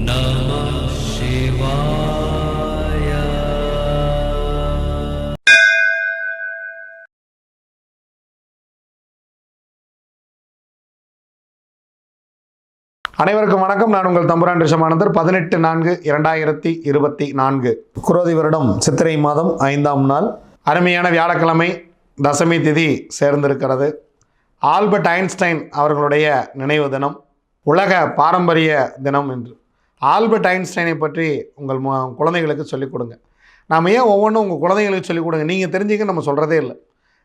நமः சிவாய. அனைவருக்கும் வணக்கம். நான் உங்கள் தம்புரான் ரிஷமானந்தர். 18/4/2024 குரோதி வருடம் சித்திரை மாதம் 5ஆம் நாள், அருமையான வியாழக்கிழமை, தசமி திதி சேர்ந்திருக்கிறது. ஆல்பர்ட் ஐன்ஸ்டைன் அவர்களுடைய நினைவு தினம், உலக பாரம்பரிய தினம் என்று. ஆல்பர்ட் ஐன்ஸ்டைனை பற்றி உங்கள் குழந்தைகளுக்கு சொல்லிக் கொடுங்க. நாம் ஏன் ஒவ்வொன்றும் உங்கள் குழந்தைகளுக்கு சொல்லிக் கொடுங்க, நீங்கள் தெரிஞ்சுக்க நம்ம சொல்கிறதே இல்லை.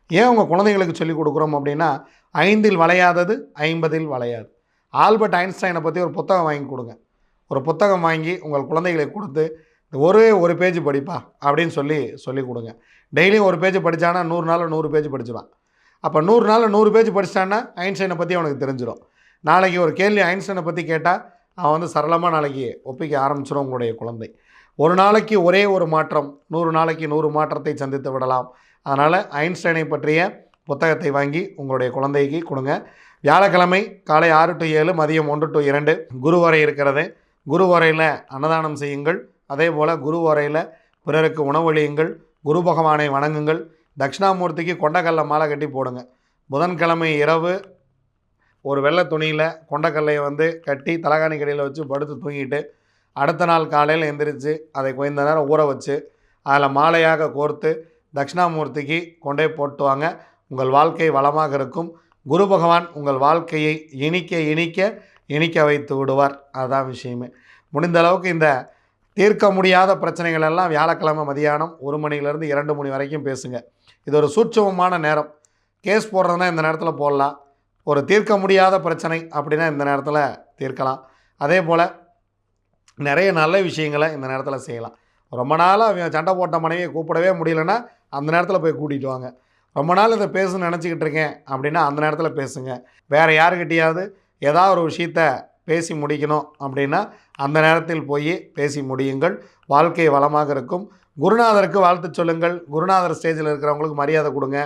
ஏன் உங்கள் குழந்தைகளுக்கு சொல்லிக் கொடுக்குறோம் அப்படின்னா, 5இல் வளையாதது 50இல் வளையாது. ஆல்பர்ட் ஐன்ஸ்டைனை பற்றி ஒரு புத்தகம் வாங்கி கொடுங்க. ஒரு புத்தகம் வாங்கி உங்கள் குழந்தைகளுக்கு கொடுத்து, ஒரு பேஜ் படிப்பா அப்படின்னு சொல்லிக் கொடுங்க. டெய்லியும் ஒரு பேஜ் படித்தானா 100 நாளில் 100 பேஜ் படிச்சுவான். அப்போ 100 நாளில் 100 பேஜ் படிச்சிட்டான்னா ஐன்ஸ்டைனை பற்றி அவனுக்கு தெரிஞ்சிடும். நாளைக்கு ஒரு கேள்வி ஐன்ஸ்டைனை பற்றி கேட்டால் அவன் வந்து சரளமாக நாளைக்கு ஒப்பிக்க ஆரம்பிச்சிடும் உங்களுடைய குழந்தை. ஒரு நாளைக்கு ஒரே ஒரு மாற்றம், 100 நாளைக்கு 100 மாற்றத்தை சந்தித்து விடலாம். அதனால் ஐன்ஸ்டைனை பற்றிய புத்தகத்தை வாங்கி உங்களுடைய குழந்தைக்கு கொடுங்க. வியாழக்கிழமை காலை 6 to 7, மதியம் 1 to 2 குருவரை இருக்கிறது. குருவரையில் அன்னதானம் செய்யுங்கள். அதே போல் குருவரையில் பிறருக்கு உணவளியுங்கள். குரு பகவானை வணங்குங்கள். தட்சிணாமூர்த்திக்கு கொண்டக்கல்லை மாலை கட்டி போடுங்க. புதன்கிழமை இரவு ஒரு வெள்ளை துணியில் கொண்டக்கல்லையை வந்து கட்டி தலகாணி கடையில் வச்சு படுத்து தூங்கிட்டு, அடுத்த நாள் காலையில் எந்திரிச்சு அதை கொஞ்ச நேரம் ஊற வச்சு அதில் மாலையாக கோர்த்து தட்சிணாமூர்த்திக்கு கொண்டே போட்டுவாங்க. உங்கள் வாழ்க்கை வளமாக இருக்கும். குரு பகவான் உங்கள் வாழ்க்கையை இனிக்க வைத்து விடுவார். அதுதான் விஷயமே. முடிந்த அளவுக்கு இந்த தீர்க்க முடியாத பிரச்சனைகள் எல்லாம் வியாழக்கிழமை மதியானம் 1 மணிலேருந்து 2 மணி வரைக்கும் பேசுங்க. இது ஒரு சூட்சமமான நேரம். கேஸ் போடுறதுனா இந்த நேரத்தில் போடலாம். ஒரு தீர்க்க முடியாத பிரச்சனை அப்படின்னா இந்த நேரத்தில் தீர்க்கலாம். அதே போல் நிறைய நல்ல விஷயங்களை இந்த நேரத்தில் செய்யலாம். ரொம்ப நாளாக சண்டை போட்ட மனைவியை கூப்பிடவே முடியலன்னா அந்த நேரத்தில் போய் கூட்டிகிட்டு வாங்க. ரொம்ப நாள் இதை பேசணும்னு நினச்சிக்கிட்டு இருக்கேன் அப்படின்னா அந்த நேரத்தில் பேசுங்க. வேறு யாருக்கிட்டையாவது ஏதாவது ஒரு விஷயத்த பேசி முடிக்கணும் அப்படின்னா அந்த நேரத்தில் போய் பேசி முடியுங்கள். வாழ்க்கை வளமாக இருக்கும். குருநாதருக்கு வாழ்த்து சொல்லுங்கள். குருநாதர் ஸ்டேஜில் இருக்கிறவங்களுக்கு மரியாதை கொடுங்க.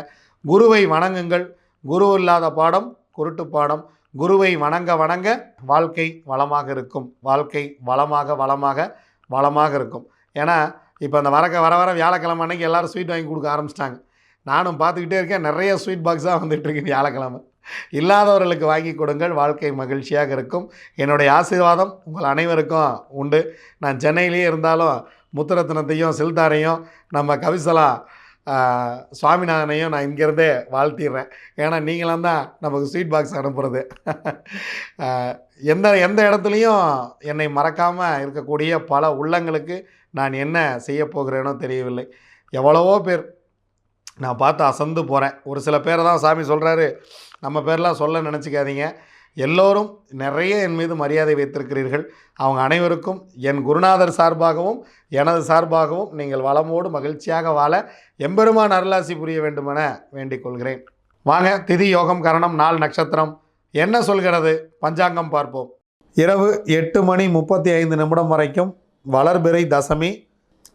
குருவை வணங்குங்கள். குரு இல்லாத பாடம் குருட்டு பாடம். குருவை வணங்க வாழ்க்கை வளமாக இருக்கும். வாழ்க்கை வளமாக இருக்கும். ஏன்னா இப்போ அந்த வர வியாழக்கிழமை அன்றைக்கி எல்லோரும் ஸ்வீட் வாங்கி கொடுக்க ஆரம்பிச்சிட்டாங்க. நானும் பார்த்துக்கிட்டே இருக்கேன். நிறைய ஸ்வீட் பாக்ஸாக வந்துட்டுருக்கு வியாழக்கிழமை. இல்லாதவர்களுக்கு வாங்கி கொடுங்கள். வாழ்க்கை மகிழ்ச்சியாக இருக்கும். என்னுடைய ஆசீர்வாதம் உங்கள் அனைவருக்கும் உண்டு. நான் சென்னையிலேயே இருந்தாலும் முத்துரத்னத்தையும் சில்தாரையும் நம்ம கவிசலா சுவாமிநாதனையும் நான் இங்கேருந்தே வாழ்த்திடுறேன். ஏன்னா நீங்களாம் தான் நமக்கு ஸ்வீட் பாக்ஸ் அனுப்புகிறது. எந்த இடத்துலையும் என்னை மறக்காமல் இருக்கக்கூடிய பல உள்ளங்களுக்கு நான் என்ன செய்ய போகிறேனோ தெரியவில்லை. எவ்வளவோ பேர் நான் பார்த்து அசந்து போகிறேன். ஒரு சில பேரை தான் சாமி சொல்கிறாரு, நம்ம பேர்லாம் சொல்ல நினச்சிக்காதீங்க. எல்லோரும் நிறைய என் மீது மரியாதை வைத்திருக்கிறீர்கள். அவங்க அனைவருக்கும் என் குருநாதர் சார்பாகவும் எனது சார்பாகவும் நீங்கள் வளமோடு மகிழ்ச்சியாக வாழ எம்பெருமான் அருளாசி புரிய வேண்டுமென வேண்டிக் கொள்கிறேன். வாங்க, திதி, யோகம், கரணம், நாள், நட்சத்திரம் என்ன சொல்கிறது பஞ்சாங்கம் பார்ப்போம். இரவு 8:35 வரைக்கும் வளர்பிறை தசமி,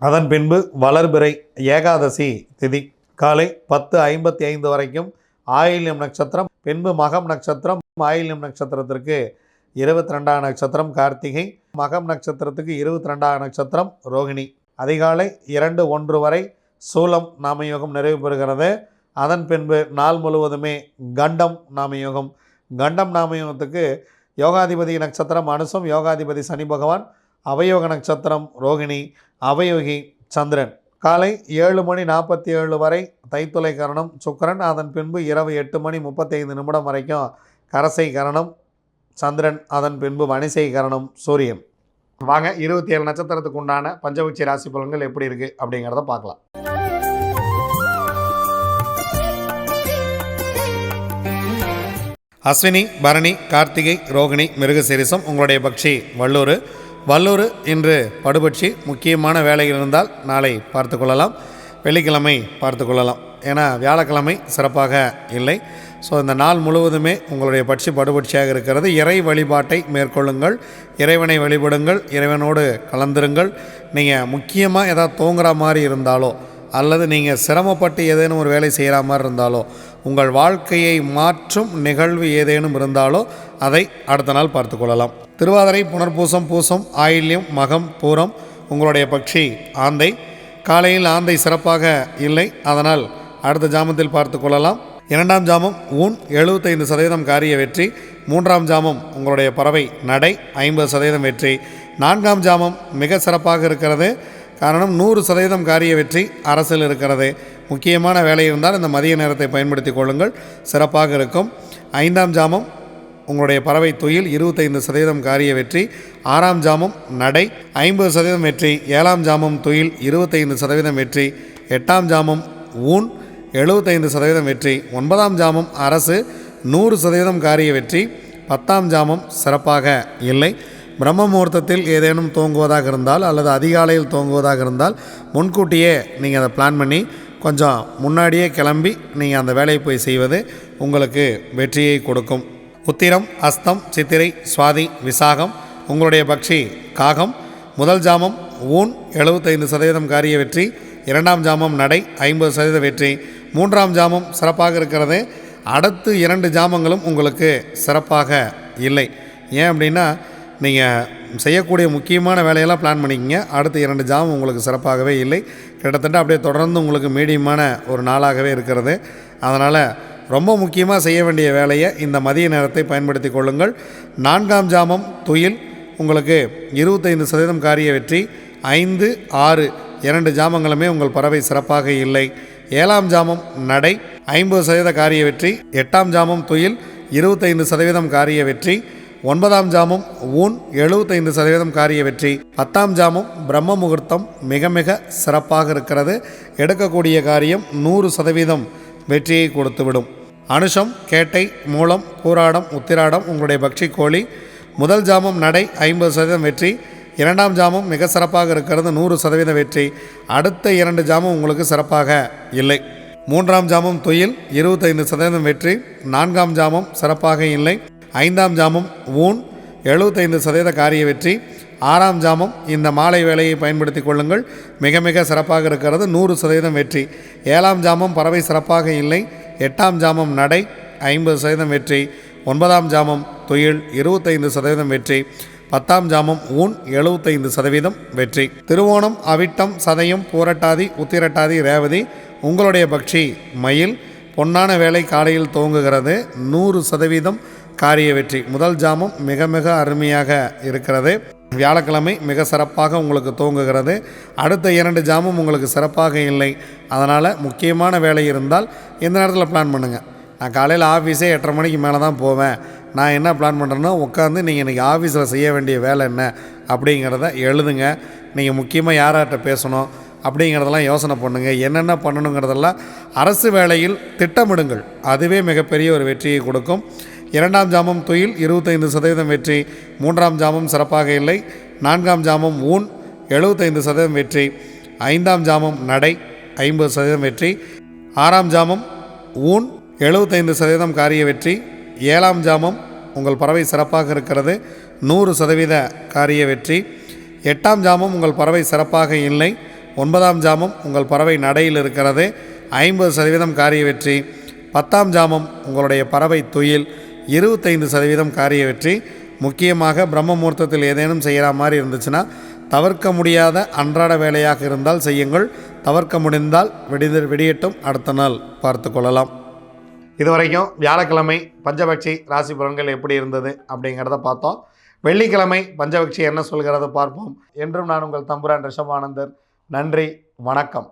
அதன் பின்பு வளர்பிறை ஏகாதசி திதி. காலை 10:55 வரைக்கும் ஆயில்யம் நட்சத்திரம், பின்பு மகம் நட்சத்திரம். ஆயில்யம் நட்சத்திரத்திற்கு 22ஆம் நட்சத்திரம் கார்த்திகை, மகம் நட்சத்திரத்துக்கு 22ஆம் நட்சத்திரம் ரோகிணி. அதிகாலை 2:01 வரை சூலம் நாமயோகம் நிறைவு பெறுகிறது. அதன் பின்பு நாள் முழுவதுமே கண்டம் நாமயோகம். கண்டம் நாமயோகத்துக்கு யோகாதிபதி நட்சத்திரம் அனுசம், யோகாதிபதி சனி பகவான், அவயோக நட்சத்திரம் ரோகிணி, அவயோகி சந்திரன். காலை 7:47 வரை தைத்துளை கரணம் சுக்கிரன். அதன் பின்பு இரவு 8:35 வரைக்கும் கரசை கரணம் சந்திரன். அதன் பின்பு வணிசை கரணம் சூரியன். வாங்க, 27 நட்சத்திரத்துக்கு உண்டான பஞ்சபட்சி ராசி பலன்கள் எப்படி இருக்குது அப்படிங்கிறத பார்க்கலாம். அஸ்வினி, பரணி, கார்த்திகை, ரோகிணி, மிருகசீரிசம். உங்களுடைய பக்ஷி வல்லூர் இன்று படுபட்சி. முக்கியமான வேலைகள் இருந்தால் நாளை பார்த்து கொள்ளலாம், வெள்ளிக்கிழமை பார்த்து கொள்ளலாம். ஏன்னா வியாழக்கிழமை சிறப்பாக இல்லை. ஸோ இந்த நாள் முழுவதுமே உங்களுடைய பட்சி படுபட்சியாக இருக்கிறது. இறை வழிபாட்டை மேற்கொள்ளுங்கள். இறைவனை வழிபடுங்கள். இறைவனோடு கலந்துருங்கள். நீங்கள் முக்கியமாக ஏதாவது தூங்குற மாதிரி இருந்தாலோ அல்லது நீங்கள் சிரமப்பட்டு ஏதேனும் ஒரு வேலை செய்கிற மாதிரி இருந்தாலோ உங்கள் வாழ்க்கையை மாற்றும் நிகழ்வு ஏதேனும் இருந்தாலோ அதை அடுத்த நாள் பார்த்து கொள்ளலாம். திருவாதிரை, புனர்பூசம், பூசம், ஆயில்யம், மகம், பூரம் உங்களுடைய பட்சி ஆந்தை. காலையில் ஆந்தை சிறப்பாக இல்லை, அதனால் அடுத்த ஜாமத்தில் பார்த்து கொள்ளலாம். 2ஆம் ஜாமம் ஊன் 75% காரிய வெற்றி. 3ஆம் ஜாமம் உங்களுடைய பறவை நடை 50% வெற்றி. 4ஆம் ஜாமம் மிக சிறப்பாக இருக்கிறது. காரணம் 100% காரிய வெற்றி அரசில் இருக்கிறது. முக்கியமான வேலை இருந்தால் இந்த மதிய நேரத்தை பயன்படுத்தி கொள்ளுங்கள், சிறப்பாக இருக்கும். 5ஆம் ஜாமம் உங்களுடைய பறவை துயில் 25% காரிய வெற்றி. 6ஆம் ஜாமம் நடை 50% வெற்றி. 7ஆம் ஜாமம் துயில் 25% வெற்றி. 8ஆம் ஜாமம் ஊன் 75% வெற்றி. 9ஆம் ஜாமம் அரசு 100% காரிய வெற்றி. 10ஆம் ஜாமம் சிறப்பாக இல்லை. பிரம்ம முகூர்த்தத்தில் ஏதேனும் தூங்குவதாக இருந்தால் அல்லது அதிகாலையில் தூங்குவதாக இருந்தால் முன்கூட்டியே நீங்கள் அதை பிளான் பண்ணி கொஞ்சம் முன்னாடியே கிளம்பி நீங்கள் அந்த வேலையை போய் செய்வது உங்களுக்கு வெற்றியை கொடுக்கும். உத்திரம், அஸ்தம், சித்திரை, சுவாதி, விசாகம் உங்களுடைய பக்ஷி காகம். முதல் ஜாமம் ஊன் 75% காரிய வெற்றி. 2ஆம் ஜாமம் நடை 50% வெற்றி. 3ஆம் ஜாமம் சிறப்பாக இருக்கிறது. அடுத்து 2 ஜாமங்களும் உங்களுக்கு சிறப்பாக இல்லை. ஏன் அப்படின்னா நீங்கள் செய்யக்கூடிய முக்கியமான வேலையெல்லாம் பிளான் பண்ணிக்கிங்க. அடுத்து 2 ஜாமம் உங்களுக்கு சிறப்பாகவே இல்லை. கிட்டத்தட்ட அப்படியே தொடர்ந்து உங்களுக்கு மீடியமான ஒரு நாளாகவே இருக்கிறது. அதனால் ரொம்ப முக்கியமாக செய்ய வேண்டிய வேலையை இந்த மதிய நேரத்தை பயன்படுத்தி கொள்ளுங்கள். 4ஆம் ஜாமம் துயில் உங்களுக்கு 25% காரிய வெற்றி. 5, 6 2 ஜாமங்களுமே உங்கள் பறவை சிறப்பாக இல்லை. 7ஆம் ஜாமம் நடை 50% காரிய வெற்றி. 8ஆம் ஜாமம் துயில் 25% காரிய வெற்றி. 9ஆம் ஜாமம் ஊன் 75% காரிய வெற்றி. 10ஆம் ஜாமம் பிரம்ம முகூர்த்தம் மிக மிக சிறப்பாக இருக்கிறது. எடுக்கக்கூடிய காரியம் 100% வெற்றியை கொடுத்துவிடும். அனுஷம், கேட்டை, மூலம், பூராடம், உத்திராடம் உங்களுடைய பக்ஷி கோழி. முதல் ஜாமம் நடை 50% வெற்றி. 2ஆம் ஜாமம் மிக சிறப்பாக இருக்கிறது, 100% வெற்றி. அடுத்த 2 ஜாமம் உங்களுக்கு சிறப்பாக இல்லை. 3ஆம் ஜாமம் துயில் 25% வெற்றி. 4ஆம் ஜாமம் சிறப்பாக இல்லை. 5ஆம் ஜாமம் ஊன் 75% காரிய வெற்றி. 6ஆம் ஜாமம் இந்த மாலை வேலையை பயன்படுத்தி கொள்ளுங்கள், மிக மிக சிறப்பாக இருக்கிறது, 100% வெற்றி. 7ஆம் ஜாமம் பறவை சிறப்பாக இல்லை. 8ஆம் ஜாமம் நடை 50% வெற்றி. 9ஆம் ஜாமம் துயில் 25% வெற்றி. 10ஆம் ஜாமம் ஊன் 75% வெற்றி. திருவோணம், அவிட்டம், சதயம், பூரட்டாதி, உத்திரட்டாதி, ரேவதி உங்களுடைய பக்ஷி மயில். பொன்னான வேலை காலையில் துவங்குகிறது, 100% காரிய வெற்றி. முதல் ஜாமம் மிக மிக அருமையாக இருக்கிறது. வியாழக்கிழமை மிக சிறப்பாக உங்களுக்கு துவங்குகிறது. அடுத்த 2 ஜாமம் உங்களுக்கு சிறப்பாக இல்லை. அதனால் முக்கியமான வேலை இருந்தால் இந்த நேரத்தில் பிளான் பண்ணுங்கள். நான் காலையில் ஆஃபீஸே 8:30 மணிக்கு மேலே தான் போவேன். நான் என்ன பிளான் பண்ணுறேன்னா உட்காந்து நீங்கள் இன்றைக்கி ஆஃபீஸில் செய்ய வேண்டிய வேலை என்ன அப்படிங்கிறத எழுதுங்க. நீங்கள் முக்கியமாக யார்கிட்ட பேசணும் அப்படிங்கிறதெல்லாம் யோசனை பண்ணுங்கள். என்னென்ன பண்ணணுங்கிறதெல்லாம் அரசு வேலையில் திட்டமிடுங்கள். அதுவே மிகப்பெரிய ஒரு வெற்றியை கொடுக்கும். 2ஆம் ஜாமம் துயில் 25% வெற்றி. 3ஆம் ஜாமம் சிறப்பாக இல்லை. 4ஆம் ஜாமம் ஊன் 75% வெற்றி. 5ஆம் ஜாமம் நடை 50% வெற்றி. 6ஆம் ஜாமம் ஊன் 75% காரிய வெற்றி. 7ஆம் ஜாமம் உங்கள் பறவை சிறப்பாக இருக்கிறது, 100% காரிய வெற்றி. 8ஆம் ஜாமம் உங்கள் பறவை சிறப்பாக இல்லை. 9ஆம் ஜாமம் உங்கள் பறவை நடையில் இருக்கிறது, 50% காரிய வெற்றி. 10ஆம் ஜாமம் உங்களுடைய பறவை துயில் 25% காரிய வெற்றி. முக்கியமாக பிரம்ம முகூர்த்தத்தில் ஏதேனும் செய்கிற மாதிரி இருந்துச்சுன்னா தவிர்க்க முடியாத அன்றாட வேலையாக இருந்தால் செய்யுங்கள். தவிர்க்க முடிந்தால் விடியட்டும், அடுத்த நாள் பார்த்து கொள்ளலாம். இதுவரைக்கும் வியாழக்கிழமை பஞ்சபக்ஷி ராசி பலன்கள் எப்படி இருந்தது அப்படிங்கிறத பார்த்தோம். வெள்ளிக்கிழமை பஞ்சபக்ஷி என்ன சொல்கிறத பார்ப்போம். என்றும் நான் உங்கள் தம்புரான் ரிஷபானந்தர். நன்றி, வணக்கம்.